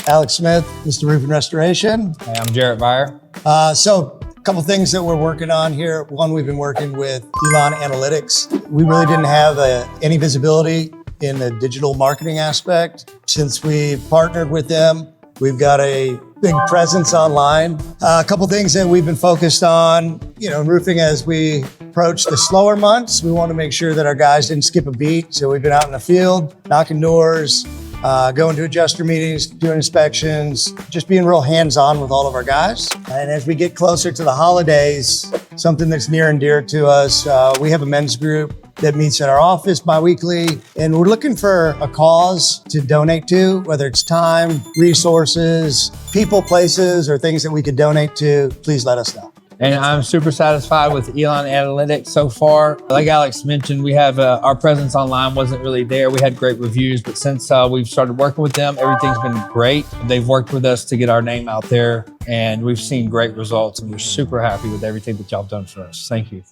Alex Smith, Mr. Roof and Restoration. Hey, I'm Jarrett Buyer. So a couple things that we're working on here. One, we've been working with Ehlen Analytics. We really didn't have any visibility in the digital marketing aspect. Since we've partnered with them, we've got a big presence online. A couple things that we've been focused on, roofing as we approach the slower months. We want to make sure that our guys didn't skip a beat. So we've been out in the field, knocking doors, going to adjuster meetings, doing inspections, just being real hands-on with all of our guys. And as we get closer to the holidays, something that's near and dear to us, we have a men's group that meets at our office bi-weekly, and we're looking for a cause to donate to, whether it's time, resources, people, places, or things that we could donate to. Please let us know. And I'm super satisfied with Ehlen Analytics so far. Like Alex mentioned, we have our presence online wasn't really there. We had great reviews, but since we've started working with them, everything's been great. They've worked with us to get our name out there, and we've seen great results, and we're super happy with everything that y'all have done for us. Thank you.